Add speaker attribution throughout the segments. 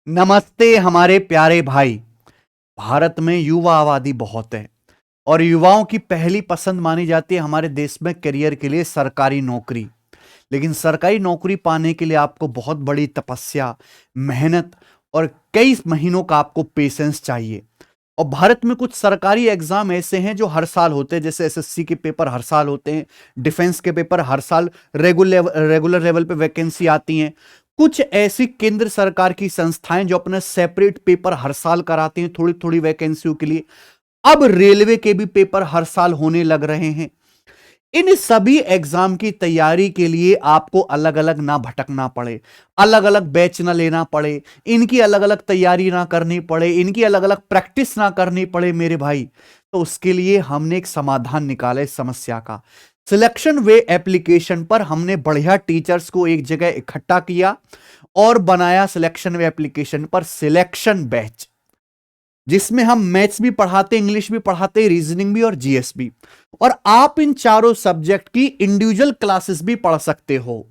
Speaker 1: नमस्ते हमारे प्यारे भाई। भारत में युवा आबादी बहुत है और युवाओं की पहली पसंद मानी जाती है हमारे देश में करियर के लिए सरकारी नौकरी। लेकिन सरकारी नौकरी पाने के लिए आपको बहुत बड़ी तपस्या, मेहनत और कई महीनों का आपको पेशेंस चाहिए। और भारत में कुछ सरकारी एग्जाम ऐसे हैं जो हर साल होते हैं, जैसे एसएससी के पेपर हर साल होते हैं, डिफेंस के पेपर हर साल रेगुलर लेवल पे वैकेंसी आती हैं। कुछ ऐसी केंद्र सरकार की संस्थाएं जो अपने सेपरेट पेपर हर साल कराती हैं थोड़ी थोड़ी वैकेंसियों के लिए। अब रेलवे के भी पेपर हर साल होने लग रहे हैं। इन सभी एग्जाम की तैयारी के लिए आपको अलग अलग ना भटकना पड़े, अलग अलग बैच ना लेना पड़े, इनकी अलग अलग तैयारी ना करनी पड़े, इनकी अलग अलग प्रैक्टिस ना करनी पड़े मेरे भाई। तो उसके लिए हमने एक समाधान निकाला इस समस्या का। सिलेक्शन वे एप्लीकेशन पर हमने बढ़िया टीचर्स को एक जगह इकट्ठा किया और बनाया सिलेक्शन वे एप्लीकेशन पर सिलेक्शन बैच, जिसमें हम मैथ्स भी पढ़ाते, इंग्लिश भी पढ़ाते, रीजनिंग भी और जीएस भी। और आप इन चारों सब्जेक्ट की इंडिविजुअल क्लासेस भी पढ़ सकते हो।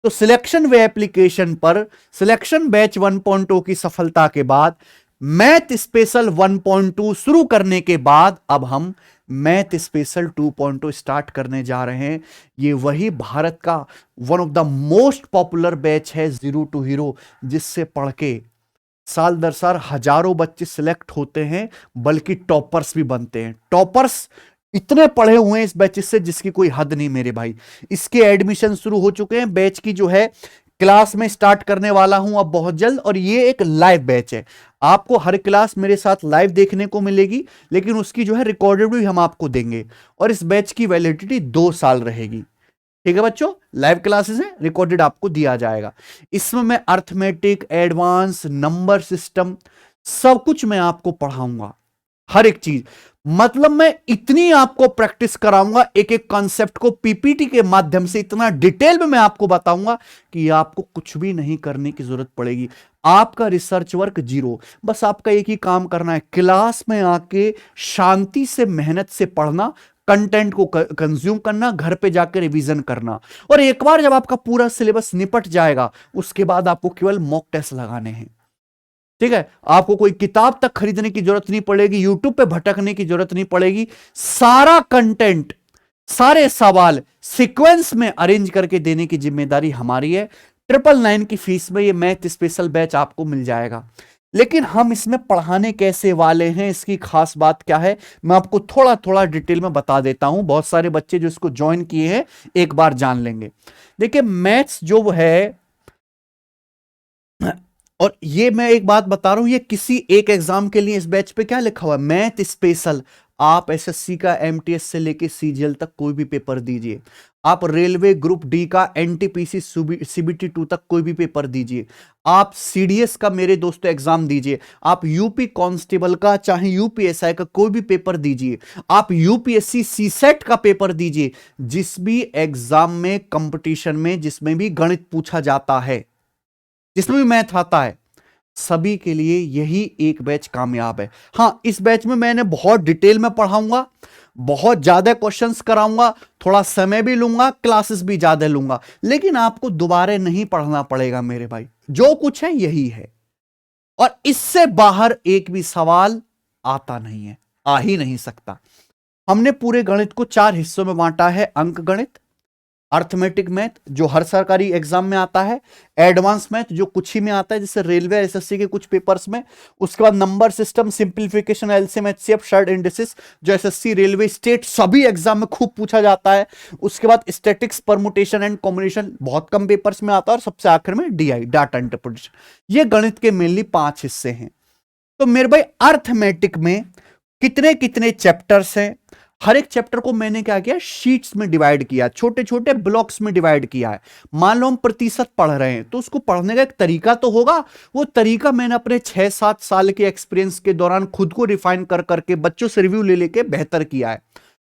Speaker 1: तो सिलेक्शन वे एप्लीकेशन पर सिलेक्शन बैच 1.0 की सफलता के बाद मैथ स्पेशल 1.2 शुरू करने के बाद अब हम मैथ स्पेशल 2.0 स्टार्ट करने जा रहे हैं। ये वही भारत का one of the most popular batch है, जीरो टू हीरो, जिससे पढ़ के साल दर साल हजारों बच्चे सिलेक्ट होते हैं, बल्कि टॉपर्स भी बनते हैं। टॉपर्स इतने पढ़े हुए हैं इस बैच से जिसकी कोई हद नहीं मेरे भाई। इसके एडमिशन शुरू हो चुके हैं, बैच की जो है क्लास में स्टार्ट करने वाला हूं अब बहुत जल्द। और ये एक लाइव बैच है, आपको हर क्लास मेरे साथ लाइव देखने को मिलेगी, लेकिन उसकी जो है रिकॉर्डेड भी हम आपको देंगे। और इस बैच की वैलिडिटी 2 साल रहेगी। ठीक है बच्चों, लाइव क्लासेस है, रिकॉर्डेड आपको दिया जाएगा। इसमें मैं अर्थमेटिक, एडवांस, नंबर सिस्टम, सब कुछ मैं आपको पढ़ाऊंगा, हर एक चीज। मतलब मैं इतनी आपको प्रैक्टिस कराऊंगा, एक एक कॉन्सेप्ट को पीपीटी के माध्यम से इतना डिटेल में मैं आपको बताऊंगा कि आपको कुछ भी नहीं करने की जरूरत पड़ेगी। आपका रिसर्च वर्क जीरो, बस आपका एक ही काम करना है, क्लास में आके शांति से मेहनत से पढ़ना, कंटेंट को कंज्यूम करना, घर पे जाकर रिवीजन करना। और एक बार जब आपका पूरा सिलेबस निपट जाएगा, उसके बाद आपको केवल मॉक टेस्ट लगाने हैं। ठीक है, आपको कोई किताब तक खरीदने की जरूरत नहीं पड़ेगी, यूट्यूब पे भटकने की जरूरत नहीं पड़ेगी। सारा कंटेंट, सारे सवाल सीक्वेंस में अरेंज करके देने की जिम्मेदारी हमारी है। 999 की फीस में ये मैथ स्पेशल बैच आपको मिल जाएगा। लेकिन हम इसमें पढ़ाने कैसे वाले हैं, इसकी खास बात क्या है, मैं आपको थोड़ा थोड़ा डिटेल में बता देता हूं। बहुत सारे बच्चे जो इसको ज्वाइन किए हैं एक बार जान लेंगे। देखिए, मैथ्स जो है, और ये मैं एक बात बता रहा हूं, ये किसी एक एग्जाम के लिए इस बैच पे क्या लिखा हुआ है, मैथ स्पेशल। आप एसएससी का एमटीएस से लेके सीजीएल तक कोई भी पेपर दीजिए, आप रेलवे ग्रुप डी का एनटीपीसी सीबीटी 2 तक कोई भी पेपर दीजिए, आप सीडीएस का मेरे दोस्तों एग्जाम दीजिए, आप यूपी कांस्टेबल का चाहे यूपीएसआई का कोई भी पेपर दीजिए, आप यूपीएससी सीसेट का पेपर दीजिए, जिस भी एग्जाम में, कंपटीशन में, जिसमें भी गणित पूछा जाता है, जिसमें भी मैथ आता है, सभी के लिए यही एक बैच कामयाब है। हां, इस बैच में मैंने बहुत डिटेल में पढ़ाऊंगा, बहुत ज्यादा क्वेश्चंस कराऊंगा, थोड़ा समय भी लूंगा, क्लासेस भी ज्यादा लूंगा, लेकिन आपको दोबारा नहीं पढ़ना पड़ेगा मेरे भाई। जो कुछ है यही है, और इससे बाहर एक भी सवाल आता नहीं है, आ ही नहीं सकता। हमने पूरे गणित को 4 हिस्सों में बांटा है: अंक गणित, अर्थमेटिक मैथ जो हर सरकारी एग्जाम में आता है, एडवांस मैथ जो कुछ ही में आता है जैसे रेलवे एसएससी के कुछ पेपर्स में, उसके बाद number system, simplification, LCM, HCF, short indices जो एसएससी, रेलवे, स्टेट सभी एग्जाम में खूब पूछा जाता है। उसके बाद स्टैटिक्स, परमुटेशन एंड कॉम्बिनेशन बहुत कम पेपर्स में आता है, और सबसे आखिर में डीआई, डाटा इंटरप्रिटेशन। ये गणित के मेनली 5 हिस्से हैं। तो मेरे भाई, अर्थमेटिक में कितने कितने चैप्टर्स हैं, हर एक चैप्टर को मैंने क्या किया, शीट्स में डिवाइड किया, छोटे छोटे ब्लॉक्स में डिवाइड किया है। मान लो हम प्रतिशत पढ़ रहे हैं, तो उसको पढ़ने का एक तरीका तो होगा। वो तरीका मैंने अपने 6-7 साल के एक्सपीरियंस के दौरान खुद को रिफाइन कर करके, बच्चों से रिव्यू ले लेके बेहतर किया है।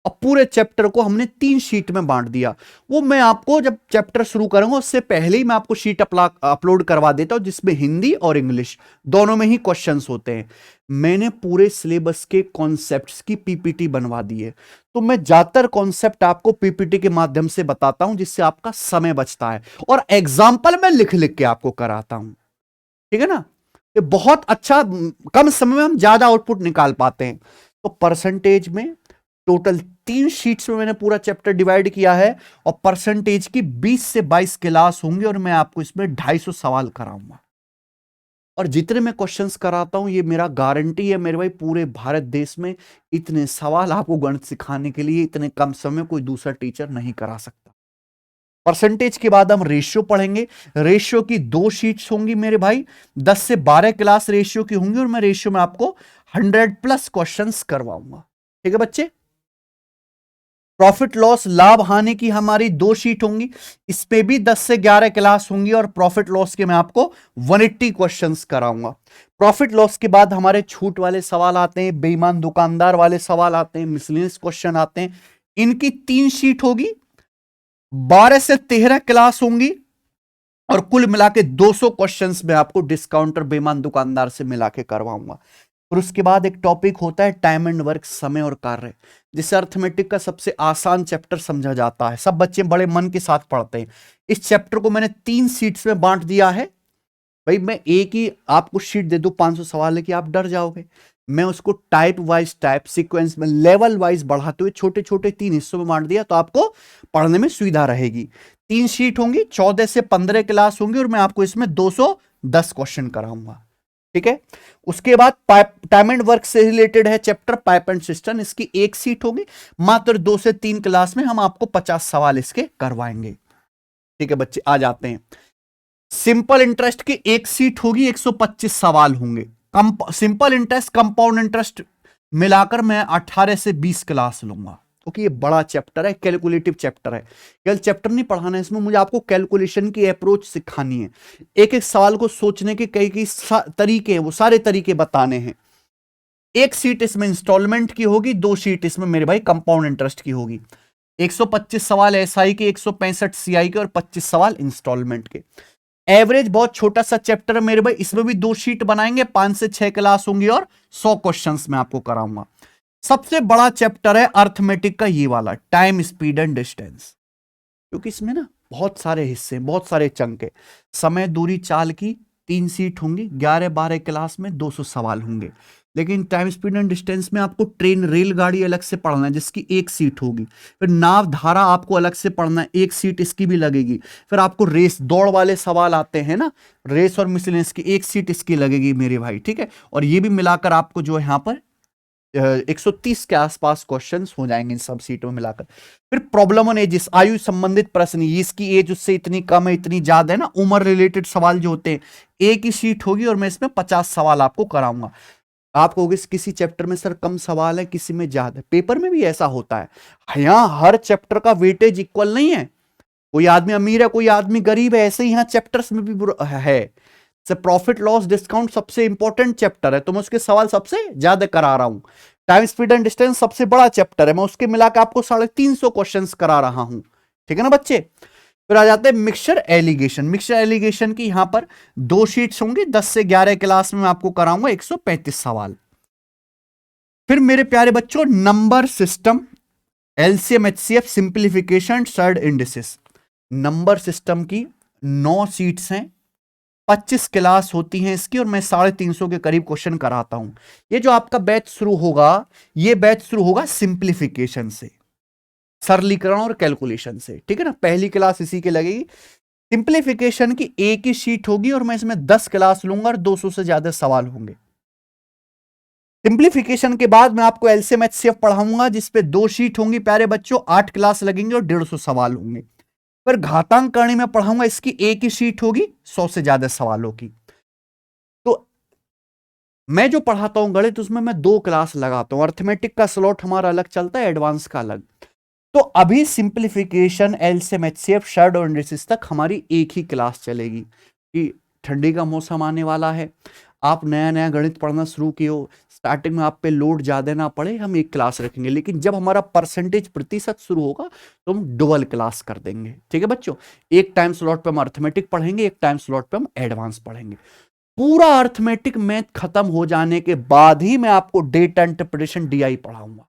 Speaker 1: अब पूरे चैप्टर को हमने 3 शीट में बांट दिया। वो मैं आपको जब चैप्टर शुरू करूंगा उससे पहले ही मैं आपको शीट अपलोड करवा देता हूं, जिसमें हिंदी और इंग्लिश दोनों में ही क्वेश्चंस होते हैं। मैंने पूरे सिलेबस के कॉन्सेप्ट्स की पीपीटी बनवा दी है। तो मैं ज्यादातर कॉन्सेप्ट आपको पीपीटी के माध्यम से बताता हूं, जिससे आपका समय बचता है, और एग्जाम्पल मैं लिख लिख के आपको कराता हूं। ठीक है ना। ये बहुत अच्छा, कम समय में हम ज्यादा आउटपुट निकाल पाते हैं। तो परसेंटेज में टोटल 3 शीट्स में मैंने पूरा चैप्टर डिवाइड किया है, और परसेंटेज की 20 से 22 क्लास होंगे, और मैं आपको इसमें 250 सवाल कराऊंगा। और जितने मैं क्वेश्चंस कराता हूं, ये मेरा गारंटी है मेरे भाई, पूरे भारत देश में इतने सवाल आपको गणित सिखाने के लिए इतने कम समय में कोई दूसरा टीचर नहीं करा सकता। परसेंटेज के बाद हम रेशियो पढ़ेंगे। रेशियो की 2 शीट्स होंगी मेरे भाई, 10 से 12 क्लास रेशियो की होंगी, और मैं रेशियो में आपको 100+ क्वेश्चंस करवाऊंगा। ठीक है बच्चे। प्रॉफिट लॉस, लाभ हानि की हमारी 2 शीट होंगी, इस पे भी 10 से 11 क्लास होंगी, और प्रॉफिट लॉस के मैं आपको 180 क्वेश्चंस कराऊंगा। प्रॉफिट लॉस के बाद हमारे छूट वाले सवाल आते हैं, बेईमान दुकानदार वाले सवाल आते हैं, मिसलेनियस क्वेश्चन आते हैं। इनकी 3 शीट होगी, 12 से 13 क्लास होंगी, और कुल मिला के 200 क्वेश्चंस में आपको डिस्काउंटर बेईमान दुकानदार से मिला के करवाऊंगा। और उसके बाद एक टॉपिक होता है टाइम एंड वर्क, समय और कार्य, जिसे अर्थमेटिक का सबसे आसान चैप्टर समझा जाता है। सब बच्चे बड़े मन के साथ पढ़ते हैं। इस चैप्टर को मैंने 3 शीट्स में बांट दिया है। भाई मैं एक ही आपको शीट दे दूं 500 सवाल है कि आप डर जाओगे। मैं उसको टाइप वाइज, टाइप सीक्वेंस में, लेवल वाइज बढ़ाते हुए छोटे छोटे 3 हिस्सों में बांट दिया, तो आपको पढ़ने में सुविधा रहेगी। 3 शीट होंगी, 14 से 15 क्लास होंगी, और मैं आपको इसमें 210 क्वेश्चन कराऊंगा। ठीक है। उसके बाद टाइम एंड वर्क से रिलेटेड है चैप्टर पाइप एंड सिस्टम, इसकी 1 सीट होगी। मात्र 2 से 3 क्लास में हम आपको 50 सवाल इसके करवाएंगे। ठीक है बच्चे, आ जाते हैं। सिंपल इंटरेस्ट की 1 सीट होगी, 125 सवाल होंगे। सिंपल इंटरेस्ट, कंपाउंड इंटरेस्ट मिलाकर मैं 18 से 20 क्लास लूंगा, क्योंकि ये बड़ा चैप्टर है, कैलकुलेटिव चैप्टर है। केवल चैप्टर नहीं पढ़ाना है, इसमें मुझे आपको कैलकुलेशन की अप्रोच सिखानी है। एक एक सवाल को सोचने के कई कई तरीके हैं, वो सारे तरीके बताने हैं। 1 सीट इसमें इंस्टॉलमेंट की होगी, 2 सीट इसमें मेरे भाई कंपाउंड इंटरेस्ट की होगी। 125 सवाल एसआई के, 165 सीआई के, और 25 सवाल इंस्टॉलमेंट के। एवरेज बहुत छोटा सा चैप्टर है मेरे भाई, इसमें भी 2 शीट बनाएंगे, 5 से 6 क्लास होंगी, और 100 क्वेश्चंस मैं आपको कराऊंगा। सबसे बड़ा चैप्टर है अर्थमेटिक का ये वाला, टाइम, स्पीड एंड डिस्टेंस, क्योंकि इसमें ना बहुत सारे हिस्से, बहुत सारे चंक है। समय, दूरी, चाल की 3 सीट होंगी, 11-12 क्लास में 200 सवाल होंगे। लेकिन टाइम, स्पीड एंड डिस्टेंस में आपको ट्रेन, रेलगाड़ी अलग से पढ़ना है, जिसकी 1 सीट होगी। फिर नाव, धारा आपको अलग से पढ़ना है, 1 सीट इसकी भी लगेगी। फिर आपको रेस, दौड़ वाले सवाल आते हैं ना, रेस और मिसलेनियस की 1 सीट इसकी लगेगी मेरे भाई। ठीक है। और ये भी मिलाकर आपको जो है यहाँ पर 130 के आसपास क्वेश्चंस हो जाएंगे इन सब सीटों में मिलाकर। फिर प्रॉब्लम ऑन एजेस, आयु संबंधित प्रश्न, इसकी एज उससे इतनी कम है, इतनी ज्यादा है ना, उम्र रिलेटेड सवाल जो होते हैं, 1 ही सीट होगी, और मैं इसमें 50 सवाल आपको कराऊंगा। आप कहोगे किसी चैप्टर में सर कम सवाल है, किसी में ज्यादा, पेपर में भी ऐसा होता है। यहाँ हर चैप्टर का वेटेज इक्वल नहीं है, कोई आदमी अमीर है, कोई आदमी गरीब है, ऐसे ही यहाँ चैप्टर्स में भी है। प्रॉफिट लॉस डिस्काउंट सबसे इंपॉर्टेंट चैप्टर है, तो मैं उसके सवाल सबसे ज्यादा करा रहा हूं। टाइम, स्पीड एंड डिस्टेंस सबसे बड़ा चैप्टर है, मैं उसके मिलाकर आपको 350 क्वेश्चंस करा रहा हूं। ठीक है ना बच्चे। फिर आ जाते हैं मिक्सचर एलिगेशन। मिक्सचर एलिगेशन की यहां पर 2 शीट्स होंगी, 10 से 11 क्लास में मैं आपको कराऊंगा 135 सवाल। फिर मेरे प्यारे बच्चों, number system, LCM, HCF, simplification, surd indices. Number system की 9 सीट्स हैं, 25 क्लास होती हैं इसकी, और मैं 350 के करीब क्वेश्चन कराता हूं। ये जो आपका बैच शुरू होगा, ये बैच शुरू होगा सिंप्लीफिकेशन से, सरलीकरण और कैलकुलेशन से। ठीक है ना, पहली क्लास इसी के लगेगी। सिंप्लीफिकेशन की 1 ही शीट होगी, और मैं इसमें 10 क्लास लूंगा, और 200 से ज्यादा सवाल होंगे। सिंप्लीफिकेशन के बाद मैं आपको एलसीएम, एचसीएफ पढ़ाऊंगा, जिसपे 2 शीट होंगी प्यारे बच्चों, 8 क्लास लगेंगे, और 150 सवाल होंगे। फिर घातांक करणी में पढ़ाऊंगा, इसकी 1 ही शीट होगी, 100 से ज्यादा सवालों की। तो मैं जो पढ़ाता हूं गणित, उसमें मैं 2 क्लास लगाता हूं। अर्थमेटिक का स्लॉट हमारा अलग चलता है, एडवांस का अलग। तो अभी सिंप्लीफिकेशन, एलसीएम, एचसीएफ, शॉर्ट और इंडिसेस तक हमारी 1 ही क्लास चलेगी, कि ठंडी का मौसम आने वाला है, आप नया नया गणित पढ़ना शुरू किए हो, स्टार्टिंग में आप पे लोड ज्यादा ना पड़े, हम 1 क्लास रखेंगे। लेकिन जब हमारा परसेंटेज प्रतिशत शुरू होगा, तो हम डबल क्लास कर देंगे। ठीक है बच्चों। 1 टाइम स्लॉट पे हम अर्थमेटिक पढ़ेंगे, 1 टाइम स्लॉट पे हम एडवांस पढ़ेंगे। पूरा अर्थमेटिक मैथ खत्म हो जाने के बाद ही मैं आपको डेटा इंटरप्रिटेशन, डीआई पढ़ाऊंगा।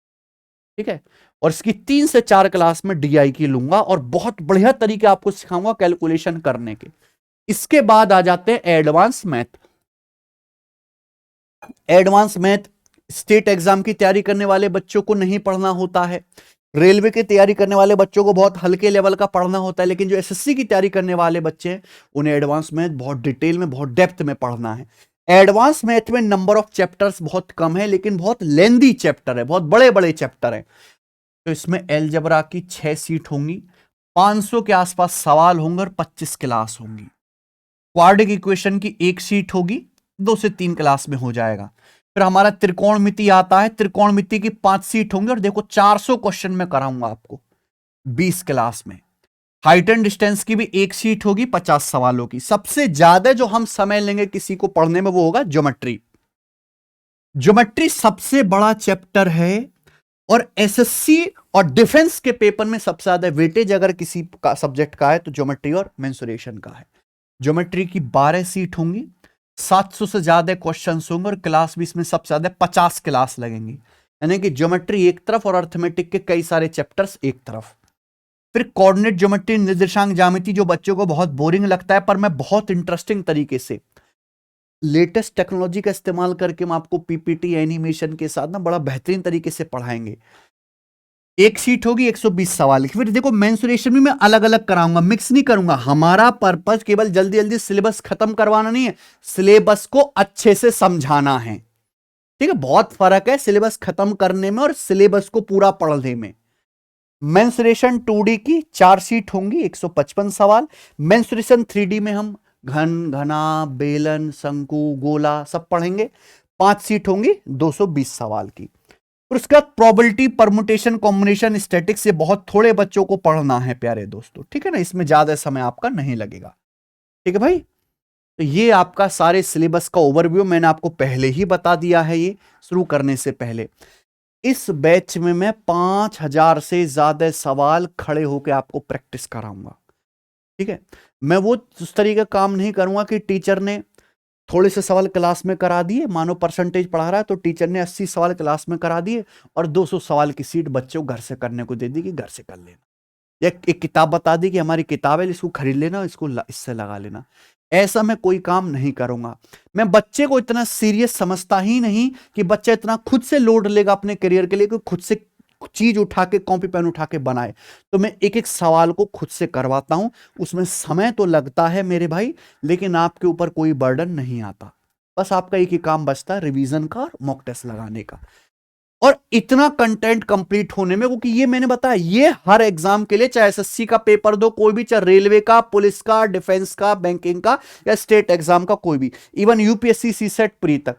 Speaker 1: ठीक है। और इसकी 3 से 4 क्लास में डीआई की लूंगा, और बहुत बढ़िया तरीके आपको सिखाऊंगा कैलकुलेशन करने के। इसके बाद आ जाते हैं advance math. Advance math state exam की तैयारी करने वाले बच्चों को नहीं पढ़ना होता है, रेलवे की तैयारी करने वाले बच्चों को बहुत हल्के लेवल का पढ़ना होता है, लेकिन जो एसएससी की तैयारी करने वाले बच्चे हैं उन्हें एडवांस मैथ बहुत डिटेल में, बहुत डेप्थ में पढ़ना है। एडवांस मैथ में नंबर ऑफ चैप्टर्स बहुत कम है, लेकिन बहुत लेंदी चैप्टर है, बहुत बड़े बड़े चैप्टर है। तो इसमें एलजेब्रा की 6 सीट होंगी, 500 के आसपास सवाल होंगे और 25 क्लास होंगी। क्वाड्रिक इक्वेशन की 1 सीट होगी, 2 से 3 क्लास में हो जाएगा। फिर हमारा त्रिकोणमिति आता है, त्रिकोणमिति की 5 सीट होंगी और देखो 400 क्वेश्चन में कराऊंगा आपको 20 क्लास में। हाइट एंड डिस्टेंस की भी 1 सीट होगी 50 सवालों की। सबसे ज्यादा जो हम समय लेंगे किसी को पढ़ने में वो होगा ज्योमेट्री। ज्योमेट्री सबसे बड़ा चैप्टर है और एसएससी और डिफेंस के पेपर में सबसे ज्यादा वेटेज अगर किसी का सब्जेक्ट का है तो ज्योमेट्री और मेंसुरेशन का है। ज्योमेट्री की 12 सीट होंगी, 700 से ज्यादा क्वेश्चन होंगे और क्लास भी इसमें सबसे ज्यादा 50 क्लास लगेंगी, यानी कि ज्योमेट्री एक तरफ और अर्थमेटिक के कई सारे चैप्टर्स एक तरफ। फिर कोऑर्डिनेट ज्योमेट्री, निर्देशांक ज्यामिति, जो बच्चों को बहुत बोरिंग लगता है पर मैं बहुत इंटरेस्टिंग तरीके से लेटेस्ट टेक्नोलॉजी का इस्तेमाल करके हम आपको पीपीटी एनिमेशन के साथ ना बड़ा बेहतरीन तरीके से पढ़ाएंगे। 1 सीट होगी 120 सवाल की। फिर देखो मेंसुरेशन भी मैं अलग अलग कराऊंगा, मिक्स नहीं करूंगा। हमारा पर्पस केवल जल्दी जल्दी सिलेबस खत्म करवाना नहीं है, सिलेबस को अच्छे से समझाना है। ठीक है, बहुत फर्क है सिलेबस खत्म करने में और सिलेबस को पूरा पढ़ने में। मेंसुरेशन 2D की 4 सीट होंगी, 155 सवाल। मेंसुरेशन 3D में हम घन, घना, बेलन, शंकु, गोला सब पढ़ेंगे, 5 सीट होंगी 220 सवाल की। और उसके बाद प्रोबेबिलिटी, परमुटेशन, कॉम्बिनेशन, स्टैटिक्स, ये बहुत थोड़े बच्चों को पढ़ना है प्यारे दोस्तों, ठीक है ना, इसमें ज्यादा समय आपका नहीं लगेगा। ठीक है भाई, तो ये आपका सारे सिलेबस का ओवरव्यू मैंने आपको पहले ही बता दिया है। ये शुरू करने से पहले इस बैच में मैं 5000 से ज्यादा सवाल खड़े होकर आपको प्रैक्टिस कराऊंगा। ठीक है, मैं वो उस तरीके का काम नहीं करूंगा कि टीचर ने थोड़े से सवाल क्लास में करा दिए, मानो परसेंटेज पढ़ा रहा है तो टीचर ने 80 सवाल क्लास में करा दिए और 200 सवाल की सीट बच्चों को घर से करने को दे दी कि घर से कर लेना, या एक किताब बता दी कि हमारी किताब है, इसको खरीद लेना, इसको इससे लगा लेना। ऐसा मैं कोई काम नहीं करूंगा। मैं बच्चे को इतना सीरियस समझता ही नहीं कि बच्चा इतना खुद से लोड लेगा अपने करियर के लिए कि खुद से चीज उठा के, कॉपी पेन उठा के बनाए। तो मैं एक एक सवाल को खुद से करवाता हूं, उसमें समय तो लगता है मेरे भाई, लेकिन आपके ऊपर कोई बर्डन नहीं आता। बस आपका एक ही काम बचता है, रिवीजन का और मॉक टेस्ट लगाने का। और इतना कंटेंट कंप्लीट होने में, क्योंकि ये मैंने बताया ये हर एग्जाम के लिए, चाहे एसएससी का पेपर दो कोई भी, चाहे रेलवे का, पुलिस का, डिफेंस का, बैंकिंग का या स्टेट एग्जाम का कोई भी, इवन यूपीएससी सीसेट प्री तक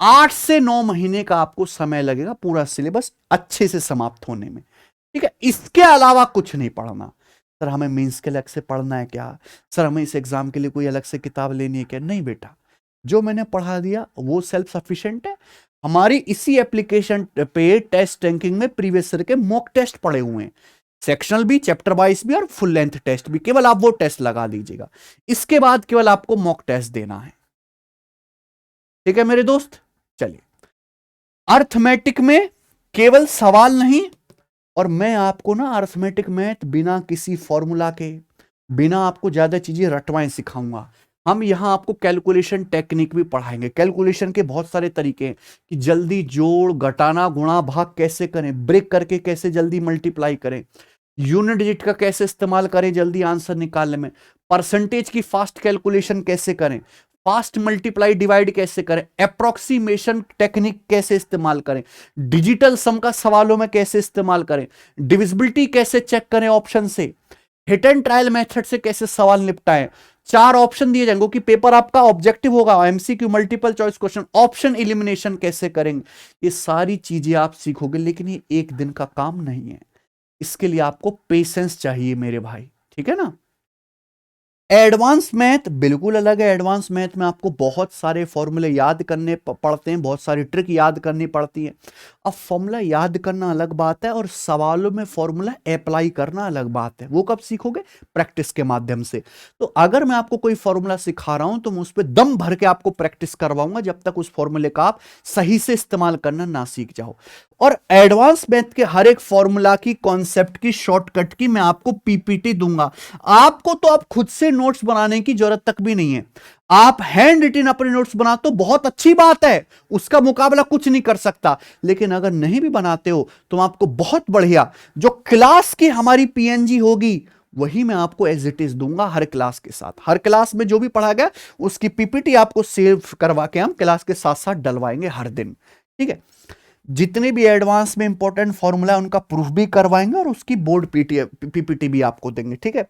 Speaker 1: 8 से 9 महीने का आपको समय लगेगा पूरा सिलेबस अच्छे से समाप्त होने में। ठीक है, इसके अलावा कुछ नहीं पढ़ना। सर हमें मेंस के अलग से पढ़ना है क्या, सर हमें इस एग्जाम के लिए कोई अलग से किताब लेनी है क्या? नहीं बेटा, जो मैंने पढ़ा दिया वो सेल्फ सफिशिएंट है। हमारी इसी एप्लीकेशन पे टेस्ट रैंकिंग में प्रीवियस ईयर के मॉक टेस्ट पड़े हुए हैं, सेक्शनल भी, चैप्टर वाइज भी और फुल लेंथ टेस्ट भी। केवल आप वो टेस्ट लगा लीजिएगा, इसके बाद केवल आपको मॉक टेस्ट देना है। ठीक है मेरे दोस्त, चलिए अर्थमेटिक में केवल सवाल नहीं, और मैं आपको ना अर्थमेटिक मैथ बिना किसी फॉर्मूला के, बिना आपको ज्यादा चीजें रटवाएं सिखाऊंगा। हम यहां आपको कैलकुलेशन टेक्निक भी पढ़ाएंगे। कैलकुलेशन के बहुत सारे तरीके हैं कि जल्दी जोड़, घटाना, गुणा, भाग कैसे करें, ब्रेक करके कैसे जल्दी मल्टीप्लाई करें, यूनिट डिजिट का कैसे इस्तेमाल करें जल्दी आंसर निकालने में, परसेंटेज की फास्ट कैलकुलेशन कैसे करें, फास्ट मल्टीप्लाई डिवाइड कैसे करें, अप्रोक्सीमेशन टेक्निक कैसे इस्तेमाल करें, डिजिटल सम का सवालों में कैसे इस्तेमाल करें, डिविजिबिलिटी कैसे चेक करें ऑप्शन से, हिट एंड ट्रायल मेथड से कैसे सवाल निपटाएं। 4 ऑप्शन दिए जाएंगे कि पेपर आपका ऑब्जेक्टिव होगा, MCQ, multiple choice question, option elimination कैसे करेंगे। ये सारी चीजें आप सीखोगे, लेकिन ये एक दिन का काम नहीं है, इसके लिए आपको पेशेंस चाहिए मेरे भाई। ठीक है ना। एडवांस मैथ बिल्कुल अलग है। एडवांस मैथ में आपको बहुत सारे फॉर्मूले याद करने पड़ते हैं, बहुत सारी ट्रिक याद करनी पड़ती है। अब फॉर्मूला याद करना अलग बात है और सवालों में फॉर्मूला अप्लाई करना अलग बात है। वो कब सीखोगे? प्रैक्टिस के माध्यम से। तो अगर मैं आपको कोई फॉर्मूला सिखा रहा हूं तो मैं उस पर दम भर के आपको प्रैक्टिस करवाऊंगा जब तक उस फॉर्मूले का आप सही से इस्तेमाल करना ना सीख जाओ। और एडवांस मैथ के हर एक फॉर्मूला की, कॉन्सेप्ट की, शॉर्टकट की मैं आपको पीपीटी दूंगा। आपको तो आप खुद से नोट्स बनाने की जरूरत तक भी नहीं है। आप हैंड रिटन अपने नोट्स बनाते हो, बहुत अच्छी बात है, उसका मुकाबला कुछ नहीं कर सकता। लेकिन अगर नहीं भी बनाते हो तो आपको बहुत बढ़िया जो क्लास की हमारी पीएनजी होगी वही मैं आपको एज इट इज दूंगा हर क्लास के साथ। हर क्लास में जो भी पढ़ा गया उसकी पीपीटी आपको सेव करवा के हम क्लास के साथ साथ डलवाएंगे हर दिन। ठीक है, जितने भी एडवांस में इंपॉर्टेंट फॉर्मूला उनका प्रूफ भी करवाएंगे और उसकी बोर्ड पीपीटी भी आपको देंगे। ठीक है,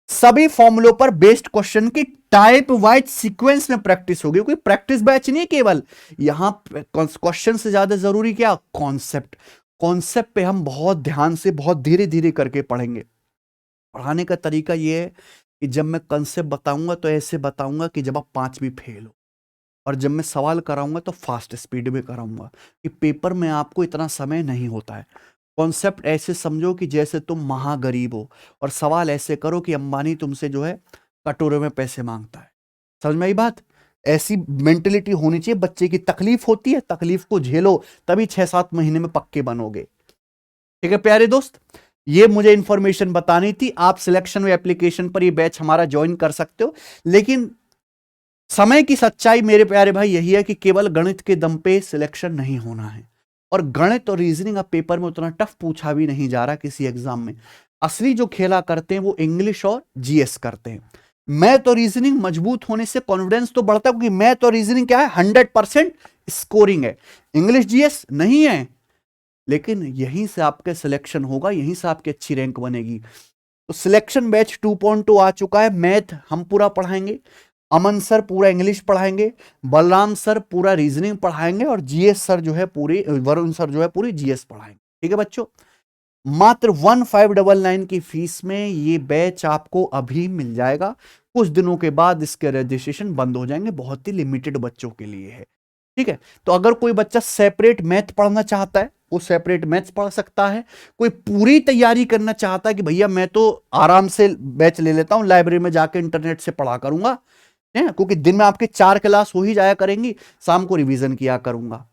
Speaker 1: सभी फॉर्मूलों पर बेस्ड क्वेश्चन की टाइप वाइज सीक्वेंस में प्रैक्टिस होगी। कोई प्रैक्टिस बैच नहीं है केवल, यहां क्वेश्चन से ज्यादा जरूरी क्या, कॉन्सेप्ट। कॉन्सेप्ट पे हम बहुत ध्यान से बहुत धीरे धीरे करके पढ़ेंगे। पढ़ाने का तरीका यह है कि जब मैं कंसेप्ट बताऊंगा तो ऐसे बताऊंगा कि जब आप 5वीं फेल हो, और जब मैं सवाल कराऊंगा तो फास्ट स्पीड में कराऊंगा कि पेपर में आपको इतना समय नहीं होता है। कॉन्सेप्ट ऐसे समझो कि जैसे तुम महागरीब हो, और सवाल ऐसे करो कि अंबानी तुमसे जो है कटोरे में पैसे मांगता है। समझ में आई बात? ऐसी मेंटेलिटी होनी चाहिए। बच्चे की तकलीफ होती है, तकलीफ को झेलो, तभी 6-7 महीने में पक्के बनोगे। ठीक है प्यारे दोस्त, ये मुझे इंफॉर्मेशन बतानी थी। आप सिलेक्शन व एप्लीकेशन पर ये बैच हमारा ज्वाइन कर सकते हो, लेकिन समय की सच्चाई मेरे प्यारे भाई यही है कि केवल गणित के दम पे सिलेक्शन नहीं होना है। और गणित और रीजनिंग अब पेपर में उतना टफ पूछा भी नहीं जा रहा किसी एग्जाम में। असली जो खेला करते हैं वो इंग्लिश और जीएस करते हैं। मैथ और रीजनिंग मजबूत होने से कॉन्फिडेंस तो बढ़ता है, क्योंकि मैथ और रीजनिंग क्या है, 100% स्कोरिंग है। इंग्लिश जीएस नहीं है, लेकिन यहीं से आपके सिलेक्शन होगा, यहीं से आपकी अच्छी रैंक बनेगी। तो सिलेक्शन बैच 2.2 आ चुका है। मैथ हम पूरा पढ़ाएंगे, अमन सर पूरा इंग्लिश पढ़ाएंगे, बलराम सर पूरा रीजनिंग पढ़ाएंगे, और जीएस सर जो है पूरी, वरुण सर जो है पूरी जीएस पढ़ाएंगे। ठीक है बच्चों, मात्र 1599 की फीस में ये बैच आपको अभी मिल जाएगा। कुछ दिनों के बाद इसके रजिस्ट्रेशन बंद हो जाएंगे, बहुत ही लिमिटेड बच्चों के लिए है। ठीक है, तो अगर कोई बच्चा सेपरेट मैथ पढ़ना चाहता है वो सेपरेट मैथ्स पढ़ सकता है। कोई पूरी तैयारी करना चाहता है कि भैया मैं तो आराम से बैच ले लेता हूं, लाइब्रेरी में जाके इंटरनेट से पढ़ा करूंगा, क्योंकि दिन में आपके 4 क्लास हो ही जाया करेंगी, शाम को रिवीजन किया करूंगा,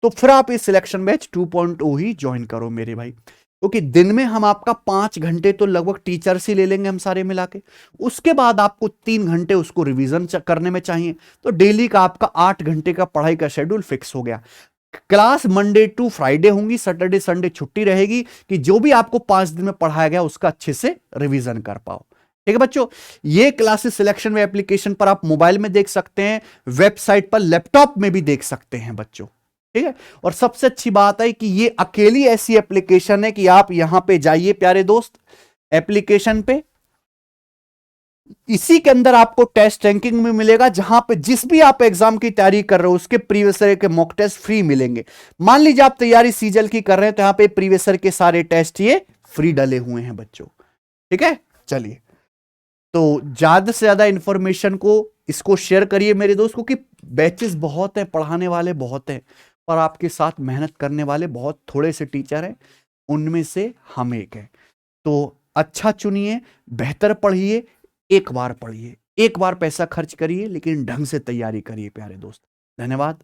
Speaker 1: तो फिर आप इस सिलेक्शन बैच 2.0 ही ज्वाइन करो मेरे भाई। क्योंकि दिन में हम आपका 5 घंटे तो लगभग टीचर्स ही ले लेंगे हम सारे मिला के, उसके बाद आपको 3 घंटे उसको रिवीजन करने में चाहिए, तो डेली का आपका 8 घंटे का पढ़ाई का शेड्यूल फिक्स हो गया। क्लास मंडे टू फ्राइडे होंगी, सैटरडे संडे छुट्टी रहेगी, कि जो भी आपको 5 दिन में पढ़ाया गया उसका अच्छे से रिवीजन कर पाओ। ठीक है बच्चों, ये क्लासेस सिलेक्शन में एप्लीकेशन पर आप मोबाइल में देख सकते हैं, वेबसाइट पर लैपटॉप में भी देख सकते हैं बच्चों। ठीक है, और सबसे अच्छी बात है कि ये अकेली ऐसी एप्लीकेशन है कि आप यहां पे जाइए प्यारे दोस्त, एप्लीकेशन पे, इसी के अंदर आपको टेस्ट रैंकिंग में मिलेगा, जहां पे जिस भी आप एग्जाम की तैयारी कर रहे हो उसके प्रीवियस ईयर के मॉक टेस्ट फ्री मिलेंगे। मान लीजिए आप तैयारी सीजल की कर रहे हैं, तो यहां पे प्रीवियस ईयर के सारे टेस्ट ये फ्री डले हुए हैं बच्चों। ठीक है, चलिए, तो ज्यादा से ज्यादा इंफॉर्मेशन को इसको शेयर करिए मेरे दोस्त, क्योंकि बैचेस बहुत हैं, पढ़ाने वाले बहुत हैं, और आपके साथ मेहनत करने वाले बहुत थोड़े से टीचर हैं, उनमें से हम एक हैं। तो अच्छा चुनिए, बेहतर पढ़िए, एक बार पढ़िए, एक बार पैसा खर्च करिए, लेकिन ढंग से तैयारी करिए प्यारे दोस्त। धन्यवाद।